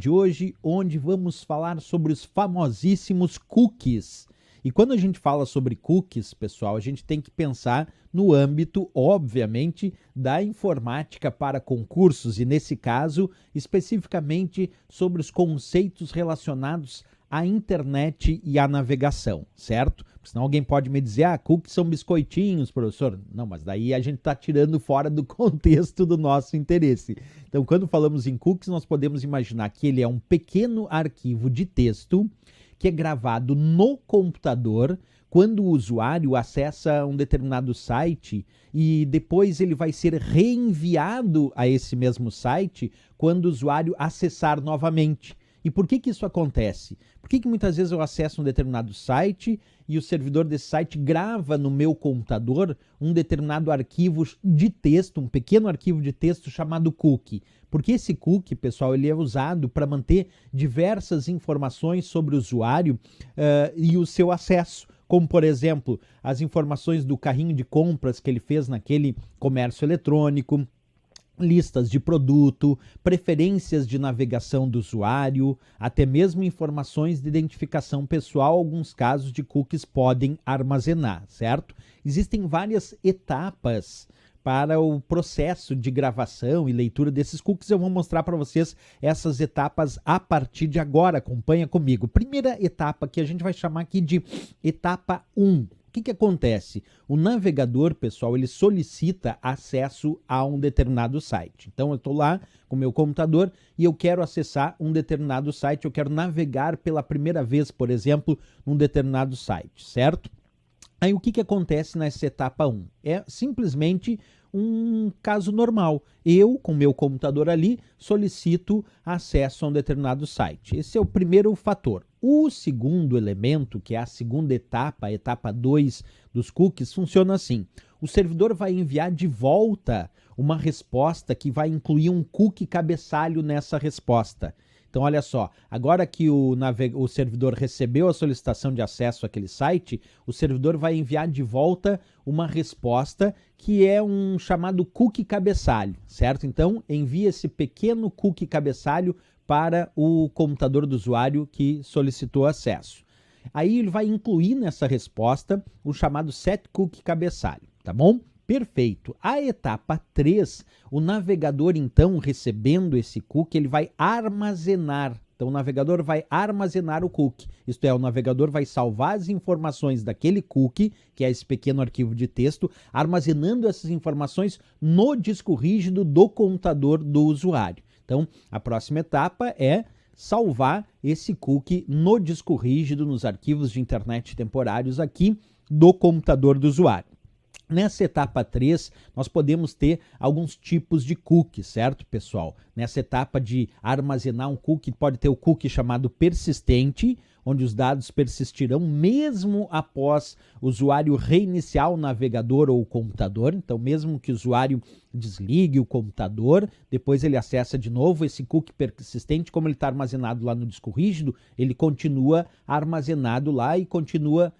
de hoje, onde vamos falar sobre os famosíssimos cookies. E quando a gente fala sobre cookies, pessoal, a gente tem que pensar no âmbito, obviamente, da informática para concursos e, nesse caso, especificamente sobre os conceitos relacionados à internet e à navegação, certo? Porque senão alguém pode me dizer, cookies são biscoitinhos, professor. Não, mas daí a gente está tirando fora do contexto do nosso interesse. Então, quando falamos em cookies, nós podemos imaginar que ele é um pequeno arquivo de texto que é gravado no computador quando o usuário acessa um determinado site e depois ele vai ser reenviado a esse mesmo site quando o usuário acessar novamente. E por que isso acontece? Por que muitas vezes eu acesso um determinado site e o servidor desse site grava no meu computador um determinado arquivo de texto, um pequeno arquivo de texto chamado cookie? Porque esse cookie, pessoal, ele é usado para manter diversas informações sobre o usuário e o seu acesso. Como, por exemplo, as informações do carrinho de compras que ele fez naquele comércio eletrônico, listas de produto, preferências de navegação do usuário, até mesmo informações de identificação pessoal, alguns casos de cookies podem armazenar, certo? Existem várias etapas para o processo de gravação e leitura desses cookies. Eu vou mostrar para vocês essas etapas a partir de agora. Acompanha comigo. Primeira etapa que a gente vai chamar aqui de etapa 1. O que acontece? O navegador, pessoal, ele solicita acesso a um determinado site. Então, eu estou lá com o meu computador e eu quero acessar um determinado site, eu quero navegar pela primeira vez, por exemplo, num determinado site, certo? Aí, o que acontece nessa etapa 1? É simplesmente um caso normal. Eu, com meu computador ali, solicito acesso a um determinado site. Esse é o primeiro fator. O segundo elemento, que é a segunda etapa, a etapa 2 dos cookies, funciona assim. O servidor vai enviar de volta uma resposta que vai incluir um cookie cabeçalho nessa resposta. Então, olha só, agora que o servidor recebeu a solicitação de acesso àquele site, o servidor vai enviar de volta uma resposta que é um chamado cookie cabeçalho, certo? Então, envia esse pequeno cookie cabeçalho para o computador do usuário que solicitou acesso. Aí ele vai incluir nessa resposta o chamado setCookie cabeçalho, tá bom? Perfeito. A etapa 3, o navegador, então, recebendo esse cookie, ele vai armazenar. Então, o navegador vai armazenar o cookie. Isto é, o navegador vai salvar as informações daquele cookie, que é esse pequeno arquivo de texto, armazenando essas informações no disco rígido do computador do usuário. Então, a próxima etapa é salvar esse cookie no disco rígido, nos arquivos de internet temporários aqui do computador do usuário. Nessa etapa 3, nós podemos ter alguns tipos de cookie, certo, pessoal? Nessa etapa de armazenar um cookie, pode ter o cookie chamado persistente, onde os dados persistirão mesmo após o usuário reiniciar o navegador ou o computador. Então, mesmo que o usuário desligue o computador, depois ele acessa de novo esse cookie persistente, como ele está armazenado lá no disco rígido, ele continua armazenado lá e continua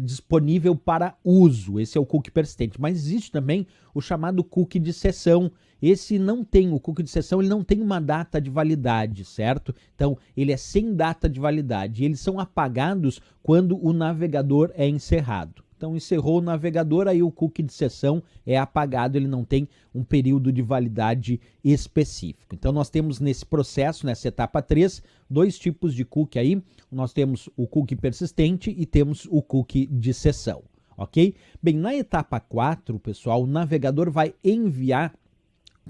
disponível para uso. Esse é o cookie persistente. Mas existe também o chamado cookie de sessão. Esse não tem, o cookie de sessão, ele não tem uma data de validade, certo? Então, ele é sem data de validade. E eles são apagados quando o navegador é encerrado. Então, encerrou o navegador, aí o cookie de sessão é apagado, ele não tem um período de validade específico. Então, nós temos nesse processo, nessa etapa 3, dois tipos de cookie aí. Nós temos o cookie persistente e temos o cookie de sessão, ok? Bem, na etapa 4, pessoal, o navegador vai enviar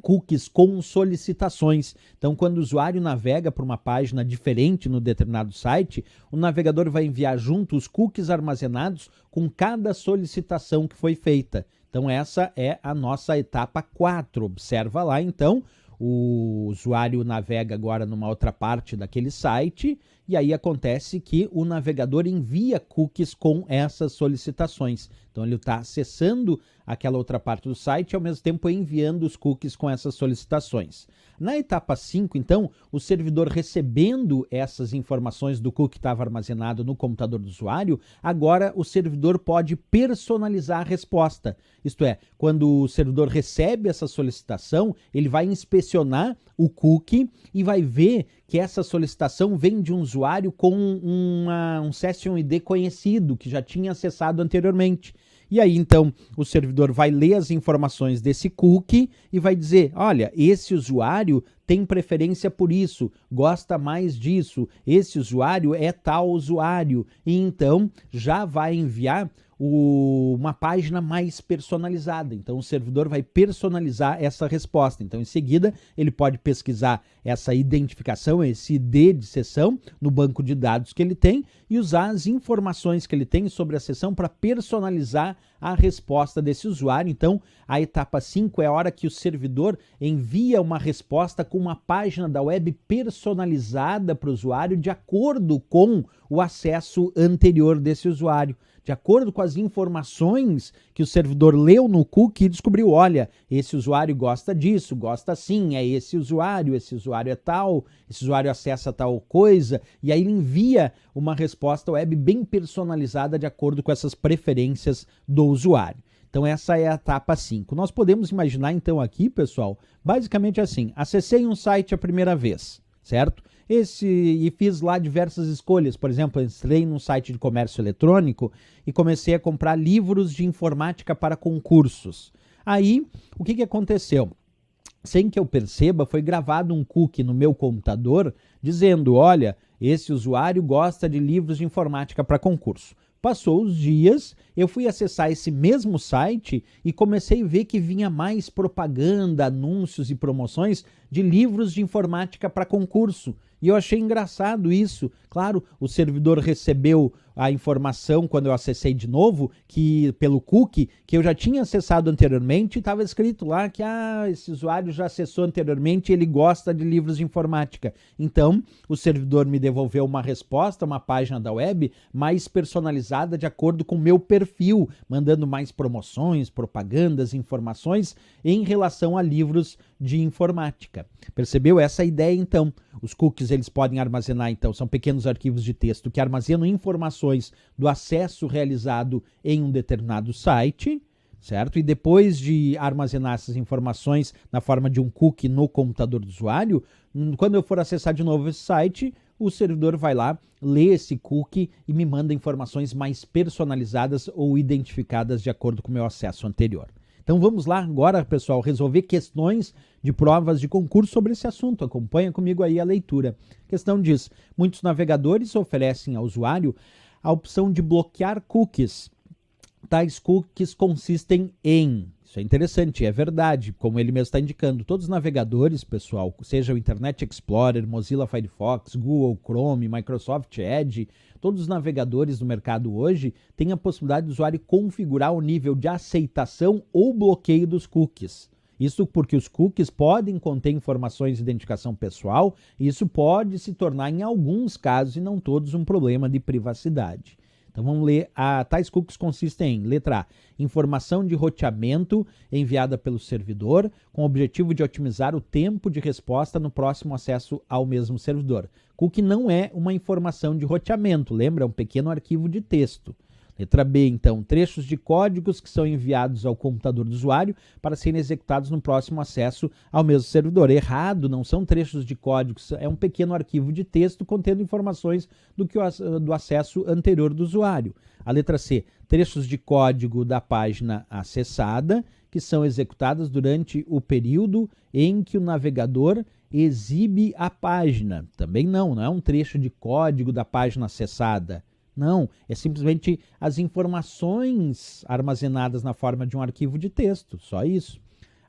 cookies com solicitações. Então, quando o usuário navega para uma página diferente no determinado site, o navegador vai enviar junto os cookies armazenados com cada solicitação que foi feita. Então, essa é a nossa etapa 4. Observa lá, então, o usuário navega agora numa outra parte daquele site e aí acontece que o navegador envia cookies com essas solicitações. Então ele está acessando aquela outra parte do site e ao mesmo tempo enviando os cookies com essas solicitações. Na etapa 5, então, o servidor recebendo essas informações do cookie que estava armazenado no computador do usuário, agora o servidor pode personalizar a resposta. Isto é, quando o servidor recebe essa solicitação, ele vai inspecionar o cookie e vai ver que essa solicitação vem de um usuário com um Session ID conhecido, que já tinha acessado anteriormente. E aí, então, o servidor vai ler as informações desse cookie e vai dizer, olha, esse usuário tem preferência por isso, gosta mais disso, esse usuário é tal usuário. E então, já vai enviar uma página mais personalizada. Então, o servidor vai personalizar essa resposta. Então, em seguida, ele pode pesquisar essa identificação, esse ID de sessão no banco de dados que ele tem e usar as informações que ele tem sobre a sessão para personalizar a resposta desse usuário. Então, a etapa 5 é a hora que o servidor envia uma resposta com uma página da web personalizada para o usuário de acordo com o acesso anterior desse usuário. De acordo com as informações que o servidor leu no cookie e descobriu, olha, esse usuário gosta disso, gosta assim, é esse usuário é tal, esse usuário acessa tal coisa, e aí ele envia uma resposta web bem personalizada de acordo com essas preferências do usuário. Então essa é a etapa 5. Nós podemos imaginar então aqui, pessoal, basicamente assim, acessei um site a primeira vez, certo? E fiz lá diversas escolhas. Por exemplo, entrei num site de comércio eletrônico e comecei a comprar livros de informática para concursos. Aí, o que aconteceu? Sem que eu perceba, foi gravado um cookie no meu computador dizendo, olha, esse usuário gosta de livros de informática para concurso. Passou os dias, eu fui acessar esse mesmo site e comecei a ver que vinha mais propaganda, anúncios e promoções de livros de informática para concurso. E eu achei engraçado isso. Claro, o servidor recebeu a informação quando eu acessei de novo, que pelo cookie, que eu já tinha acessado anteriormente, e estava escrito lá que esse usuário já acessou anteriormente e ele gosta de livros de informática. Então, o servidor me devolveu uma resposta, uma página da web mais personalizada de acordo com o meu perfil, mandando mais promoções, propagandas, informações em relação a livros de informática. Percebeu essa ideia, então? Os cookies eles podem armazenar, então, são pequenos arquivos de texto que armazenam informações do acesso realizado em um determinado site, certo? E depois de armazenar essas informações na forma de um cookie no computador do usuário, quando eu for acessar de novo esse site, o servidor vai lá, lê esse cookie e me manda informações mais personalizadas ou identificadas de acordo com o meu acesso anterior. Então vamos lá agora, pessoal, resolver questões de provas de concurso sobre esse assunto. Acompanha comigo aí a leitura. A questão diz, muitos navegadores oferecem ao usuário a opção de bloquear cookies. Tais cookies consistem em... Isso é interessante, é verdade, como ele mesmo está indicando. Todos os navegadores, pessoal, seja o Internet Explorer, Mozilla Firefox, Google Chrome, Microsoft Edge, todos os navegadores do mercado hoje têm a possibilidade do usuário configurar o nível de aceitação ou bloqueio dos cookies. Isso porque os cookies podem conter informações de identificação pessoal e isso pode se tornar, em alguns casos, e não todos, um problema de privacidade. Então vamos ler, tais cookies consistem em, letra A, informação de roteamento enviada pelo servidor com o objetivo de otimizar o tempo de resposta no próximo acesso ao mesmo servidor. Cookie não é uma informação de roteamento, lembra? É um pequeno arquivo de texto. Letra B, então, trechos de códigos que são enviados ao computador do usuário para serem executados no próximo acesso ao mesmo servidor. Errado, não são trechos de códigos, é um pequeno arquivo de texto contendo informações do acesso anterior do usuário. A letra C, trechos de código da página acessada que são executadas durante o período em que o navegador exibe a página. Também não é um trecho de código da página acessada. Não, é simplesmente as informações armazenadas na forma de um arquivo de texto, só isso.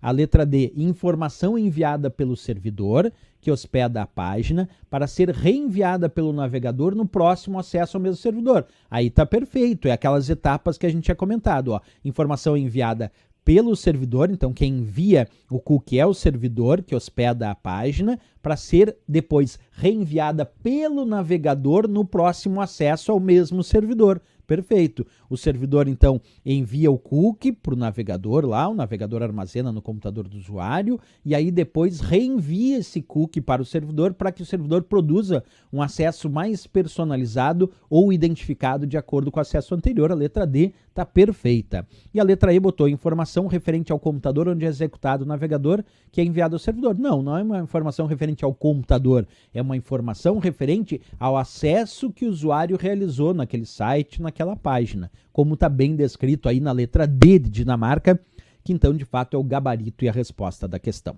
A letra D, informação enviada pelo servidor que hospeda a página para ser reenviada pelo navegador no próximo acesso ao mesmo servidor. Aí está perfeito, é aquelas etapas que a gente tinha comentado. Ó. Informação enviada pelo servidor, então quem envia o cookie é o servidor que hospeda a página para ser depois reenviada pelo navegador no próximo acesso ao mesmo servidor. Perfeito. O servidor, então, envia o cookie para o navegador lá, o navegador armazena no computador do usuário, e aí depois reenvia esse cookie para o servidor para que o servidor produza um acesso mais personalizado ou identificado de acordo com o acesso anterior. A letra D está perfeita. E a letra E botou informação referente ao computador onde é executado o navegador que é enviado ao servidor. Não é uma informação referente ao computador, é uma informação referente ao acesso que o usuário realizou naquele site, naquela página, como está bem descrito aí na letra D de Dinamarca, que então de fato é o gabarito e a resposta da questão.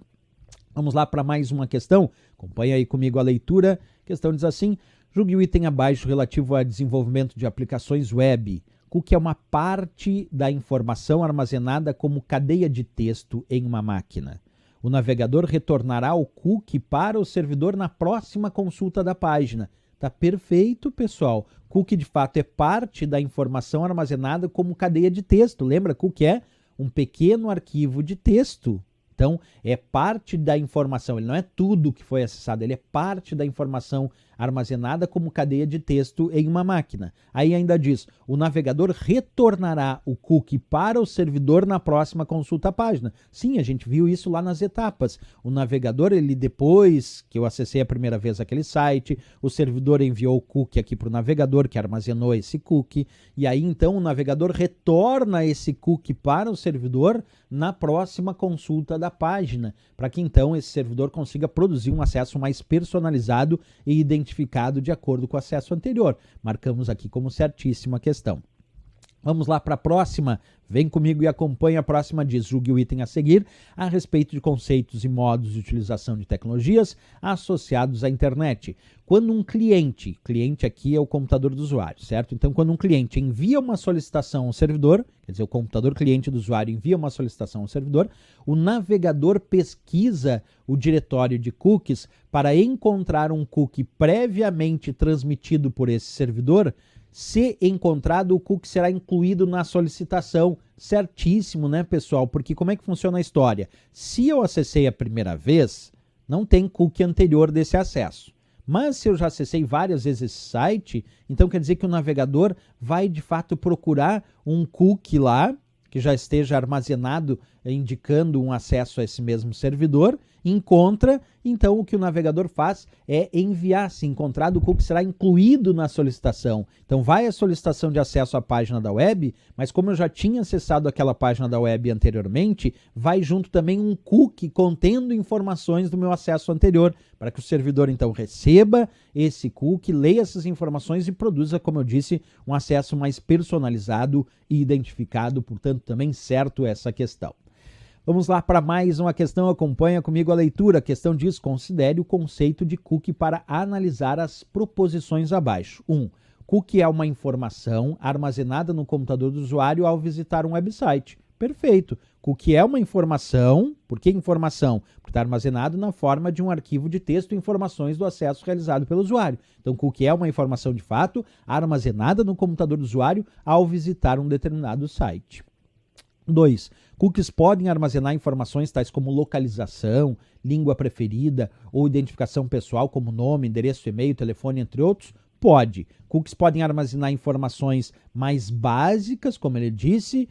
Vamos lá para mais uma questão, acompanha aí comigo a leitura. A questão diz assim: julgue o item abaixo relativo a desenvolvimento de aplicações web. Cookie é uma parte da informação armazenada como cadeia de texto em uma máquina. O navegador retornará o cookie para o servidor na próxima consulta da página. Tá perfeito, pessoal. Cookie, de fato, é parte da informação armazenada como cadeia de texto. Lembra? Cookie é um pequeno arquivo de texto. Então, é parte da informação. Ele não é tudo que foi acessado, ele é parte da informação armazenada como cadeia de texto em uma máquina. Aí ainda diz, o navegador retornará o cookie para o servidor na próxima consulta à página. Sim, a gente viu isso lá nas etapas. O navegador, ele depois que eu acessei a primeira vez aquele site, o servidor enviou o cookie aqui para o navegador, que armazenou esse cookie, e aí então o navegador retorna esse cookie para o servidor na próxima consulta da página, para que então esse servidor consiga produzir um acesso mais personalizado e identificado de acordo com o acesso anterior. Marcamos aqui como certíssima a questão. Vamos lá para a próxima. Vem comigo e acompanhe a próxima. Diz, julgue o item a seguir a respeito de conceitos e modos de utilização de tecnologias associados à internet. Quando um cliente aqui é o computador do usuário, certo? Então, quando um cliente envia uma solicitação ao servidor, quer dizer, o computador cliente do usuário envia uma solicitação ao servidor, o navegador pesquisa o diretório de cookies para encontrar um cookie previamente transmitido por esse servidor. Se encontrado, o cookie será incluído na solicitação. Certíssimo, né, pessoal? Porque como é que funciona a história? Se eu acessei a primeira vez, não tem cookie anterior desse acesso. Mas se eu já acessei várias vezes esse site, então quer dizer que o navegador vai de fato procurar um cookie lá, que já esteja armazenado, indicando um acesso a esse mesmo servidor, encontra, então o que o navegador faz é enviar. Se encontrado, o cookie será incluído na solicitação. Então vai a solicitação de acesso à página da web, mas como eu já tinha acessado aquela página da web anteriormente, vai junto também um cookie contendo informações do meu acesso anterior, para que o servidor então receba esse cookie, leia essas informações e produza, como eu disse, um acesso mais personalizado e identificado, portanto também certo essa questão. Vamos lá para mais uma questão, acompanha comigo a leitura. A questão diz, considere o conceito de cookie para analisar as proposições abaixo. 1. Cookie é uma informação armazenada no computador do usuário ao visitar um website. Perfeito. Cookie é uma informação. Por que informação? Porque está armazenado na forma de um arquivo de texto, informações do acesso realizado pelo usuário. Então, cookie é uma informação de fato armazenada no computador do usuário ao visitar um determinado site. 2. Cookies podem armazenar informações tais como localização, língua preferida ou identificação pessoal como nome, endereço, e-mail, telefone, entre outros? Pode. Cookies podem armazenar informações mais básicas, como ele disse,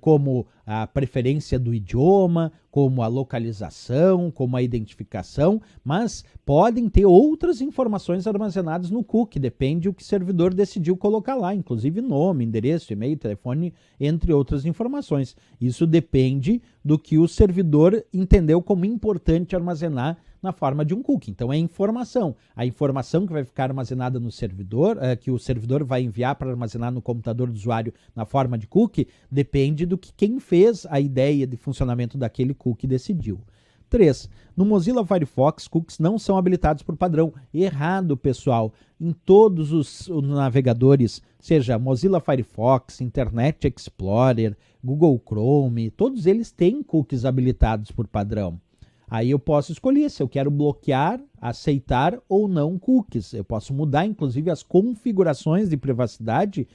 como a preferência do idioma, como a localização, como a identificação, mas podem ter outras informações armazenadas no cookie, depende do que o servidor decidiu colocar lá, inclusive nome, endereço, e-mail, telefone, entre outras informações. Isso depende do que o servidor entendeu como importante armazenar na forma de um cookie. Então é informação. A informação que vai ficar armazenada no servidor, que o servidor vai enviar para armazenar no computador do usuário na forma de cookie, depende do que quem fez a ideia de funcionamento daquele cookie decidiu. 3. No Mozilla Firefox, cookies não são habilitados por padrão. Errado, pessoal. Em todos os navegadores, seja Mozilla Firefox, Internet Explorer, Google Chrome, todos eles têm cookies habilitados por padrão. Aí eu posso escolher se eu quero bloquear, aceitar ou não cookies. Eu posso mudar, inclusive, as configurações de privacidade,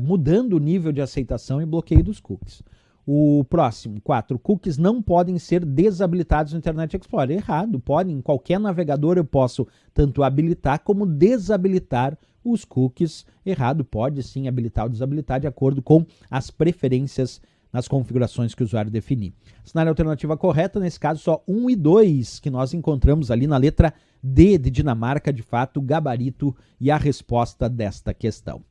mudando o nível de aceitação e bloqueio dos cookies. O próximo, 4. Cookies não podem ser desabilitados no Internet Explorer. Errado, podem. Em qualquer navegador eu posso tanto habilitar como desabilitar os cookies. Errado, pode sim habilitar ou desabilitar de acordo com as preferências nas configurações que o usuário definir. Cenário alternativa correta, nesse caso só 1 e 2 que nós encontramos ali na letra D de Dinamarca, de fato, gabarito e a resposta desta questão.